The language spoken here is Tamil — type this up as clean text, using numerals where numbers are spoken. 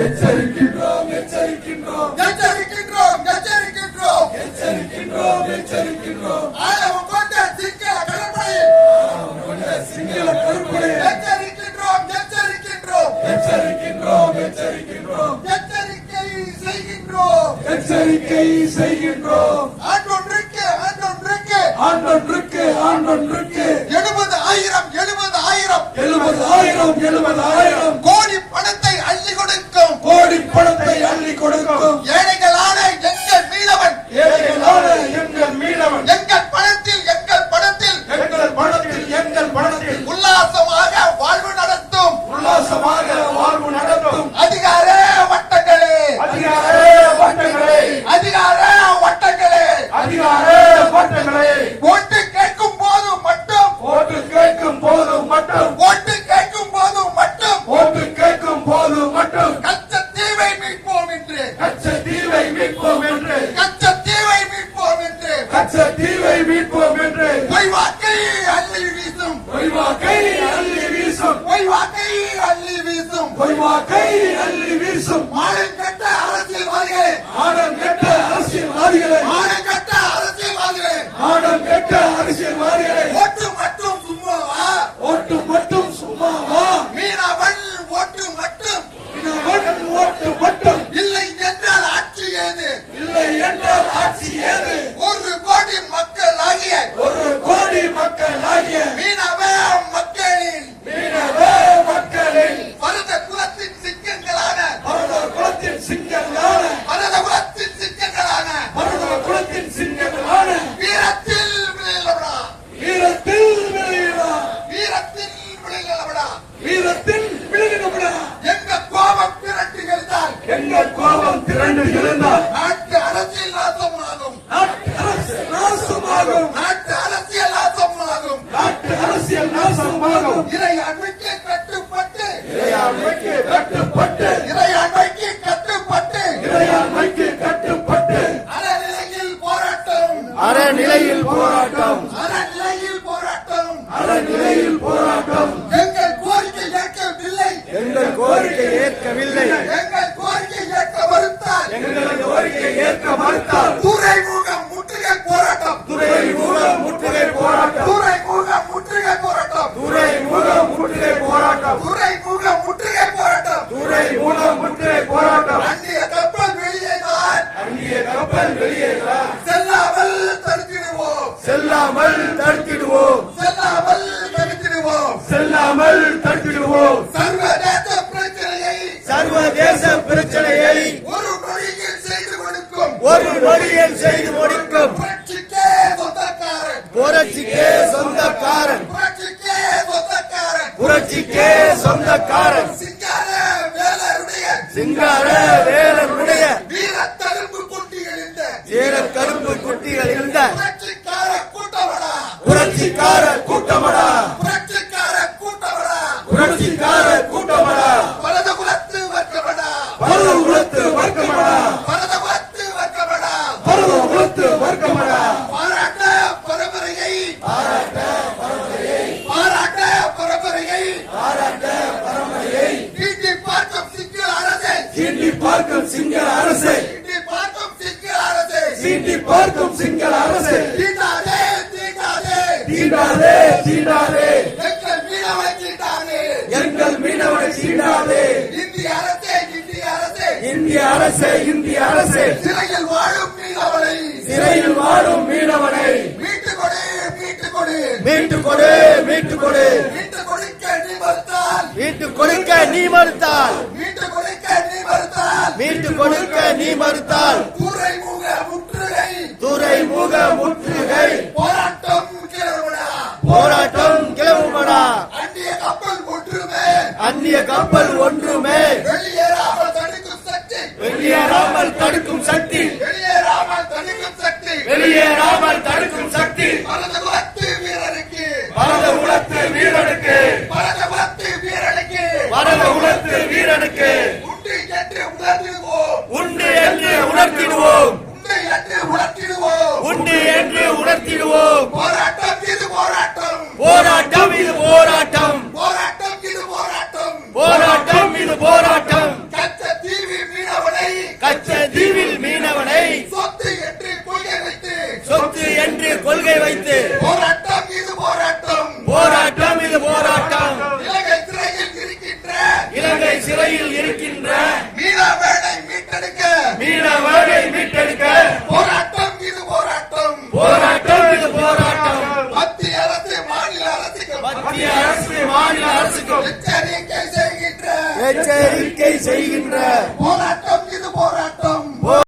எச்சரிக்கின்றோம் எச்சரிக்கின்றோம் எச்சரிக்கின்றோம் எச்சரிக்கின்றோம் எச்சரிக்கின்றோம் எச்சரிக்கின்றோம் ஆழம் கொண்ட சிங்கள கடற்படை எச்சரிக்கின்றோம் எச்சரிக்கின்றோம் எச்சரிக்கின்றோம் எச்சரிக்கின்றோம் எச்சரிக்கை செய்கின்றோம் எச்சரிக்கை செய்கின்றோம் ஆண்டொன்றுக்கு ஆண்டொன்றுக்கு ஆண்டொன்றுக்கு ஆண்டொன்றுக்கு 70,000 கோடி பணத்தை அள்ளி கொடுக்கும் கோடி பணத்தை அள்ளி கொடுக்கும் ஏழைகளான எங்கள் மீனவன் ஏழைகளான எங்கள் மீனவன் எங்கள் பணத்தில் எங்கள் பணத்தில் எங்கள் பணத்தில் எங்கள் பணத்தில் உல்லாசமாக வாழ்வு நடத்தும் அதிகார வட்டங்களே அதிகார வட்டங்களே அதிகார வட்டங்களே அதிகார வட்டங்களே ஓட்டு கேட்கும் போது மட்டும் ஓட்டு கேட்கும் போது மட்டும் ஓட்டு கேட்கும் போது மட்டும் ஓட்டு கேட்கும் போது மட்டும் கச்சத்தீவை மீட்போம் என்று கச்சத்தீவை மீட்போம் என்று கச்சத்தீவை மீட்போம் என்று கச்சத்தீவை மீட்போம் என்று பொய்வாக்கை அள்ளி வீசும் பொய்வாக்கை அள்ளி வீசும் பொய்வாக்கை அள்ளி வீசும் பொய்வாக்கை அள்ளி வீசும் மானம் கட்ட அரசியல்வாதிகளே ஆடம் கெட்ட அரசியல்வாதிகளே மானம் கட்ட அரசியல்வாதிகளே ஆடம் கெட்ட அரசியல்வாதிகளே ஓட்டு மட்டும் சும்மாவா ஓட்டு மட்டும் சும்மாவா மீனவன் ஓட்டு மட்டும் மீனவன் ஓட்டு மட்டும் இல்லை என்றால் ஆட்சி ஏது இல்லை என்றால் ஆட்சி ஏது 1 கோடி மக்கள் ஆகிய 1 கோடி மக்கள் ஆகிய மீனவ மக்களின் பரத குலத்தின் சிங்கங்களான பரத குலத்தின் சிங்கங்களான பரத குலத்தின் சிங்கங்களான பரத குலத்தின் சிங்கங்களான வீரத்தில் விளையாடா வீரத்தில் விளையாடா வீரத்தில் விளையாடா வீரத்தில் விளையாடா எங்க கோபம் திரண்டு எழுந்தால் எங்கள் கோபம் திரண்டு எழுந்தால் நாட்டு அரசியல் நாசமாகும் நாட்டு அரசியல் நாசமாகும் நாட்டு அரசியல் நாசமாகும் நாட்டு அரசியல் நாசமாகும் இறையாண்மைக்கு கட்டுப்பட்டு இறையாண்மைக்கு கட்டுப்பட்டு இறையாண்மைக்கு கட்டுப்பட்டு இறையாண்மைக்கு கட்டுப்பட்டு அறநிலையில் போராட்டம் அறநிலையில் போராட்டம் அறநிலையில் போராட்டம் அறநிலையில் போராட்டம் எங்கள் கோரிக்கை ஏற்கவில்லை எங்கள் கோரிக்கை ஏற்கவில்லை எங்கள் கோரிக்கை ஏற்க மறுத்தால் எங்கள் கோரிக்கை ஏற்க மறுத்தால் துறைமுகம் முற்றுகை போராட்டம் துறைமுகம் முற்றுகை போராட்டம் துறைமுகம் முற்றுகை போராட்டம் துறைமுகம் முற்றுகை போராட்டம் துறைமுகம் முற்றுகை போராட்டம் துறைமுகம் முற்றுகை போராட்டம் அந்நிய கப்பல் வெளியேறால் அந்நிய கப்பல் வெளியேறால் செல்லாமல் தடுத்திடுவோம் செல்லாமல் தடுத்திடுவோம் செல்லாமல் தடுத்திடுவோம் செல்லாமல் தடுத்திடுவோம் சர்வதேச பிரச்சனையை சர்வதேச பிரச்சனையை ஒரு மொழியில் செய்து கொடுக்கும் ஒரு மொழியில் செய்து முடிக்கும் புரட்சிக்கே சொந்தக்காரன் புரட்சிக்கே சொந்தக்காரன் புரட்சிக்கே சொந்தக்காரன் புரட்சிக்கே சொந்தக்காரன் சிங்கார வேலருடைய சிங்கார வேலனுடைய வீரத்தழும்பு குட்டி எழுந்த வீர கரும்பு குட்டிகள் இருந்த புரட்சிக்கார கூட்டமடா புரட்சிக்கார கூட்டமடா புரட்சிக்கார கூட்டமடா புரட்சிக்கார கூட்டமடா பரத குலத்து வர்க்கமடா பரத குலத்து வர்க்கமடா பரத குலத்து வர்க்கமடா பரத குலத்து வர்க்கமடா பாராட்ட பரம்பரையை பாராட்ட பரம்பரையை தீண்டி பார்க்கும் சிங்கள அரசே சீண்டி பார்க்கும் சிங்கள அரசே தீண்டி பார்க்கும் சிங்கள அரசே சீண்டி பார்க்கும் சிங்கள அரசே தீண்டாதே தீண்டாதே தீண்டாதே தீண்டாதே எங்கள் மீனவனை தீண்டாதே எங்கள் மீனவனை தீண்டாதே இந்திய அரசே இந்திய அரசே இந்திய அரசே இந்திய அரசே சிறையில் வாழும் மீனவனை சிறையில் வாழும் மீனவனை மீட்டுக் கொடு மீட்டுக் கொடு மீட்டு கொடு மீட்டு கொடு மீட்டுக் கொடுக்க நீ மறுத்தால் மீட்டு கொடுக்க நீ மறுத்தால் மீட்டுக் கொடுக்க நீ மறுத்தால் மீட்டு கொடுக்க நீ மறுத்தால் துறைமுக முற்றுகை துறைமுக முற்றுகை போராட்டம் கிளம்புடா போராட்டம் கிளம்புமடா அந்நிய கப்பல் ஒன்றுமே அந்நிய கப்பல் ஒன்றுமே வெளியேறாமல் தடுக்கும் சக்தி வெளியேறாமல் தடுக்கும் சக்தி வெளியேறாமல் தடுக்கும் சக்தி வெளியேறாமல் தடுக்கும் சக்தி பரத குலத்து வீரருக்கு பரத குலத்து வீரனுக்கு பரத குலத்து வீரனுக்கு பரத குலத்து வீரனுக்கு உண்டு என்று உணர்த்திடுவோம் உண்டு என்று உணர்த்திடுவோம் உண்டு என்று உணர்த்திடுவோம் உண்டு என்று உணர்த்திடுவோம் போராட்டம் இது போராட்டம் போராட்டம் இது போராட்டம் போராட்டம் இது போராட்டம் போராட்டம் இது போராட்டம் கச்சத்தீவை மத்திய அரசு மாநில அரசுக்கும் எச்சரிக்கை செய்கின்ற எச்சரிக்கை செய்கின்ற போராட்ட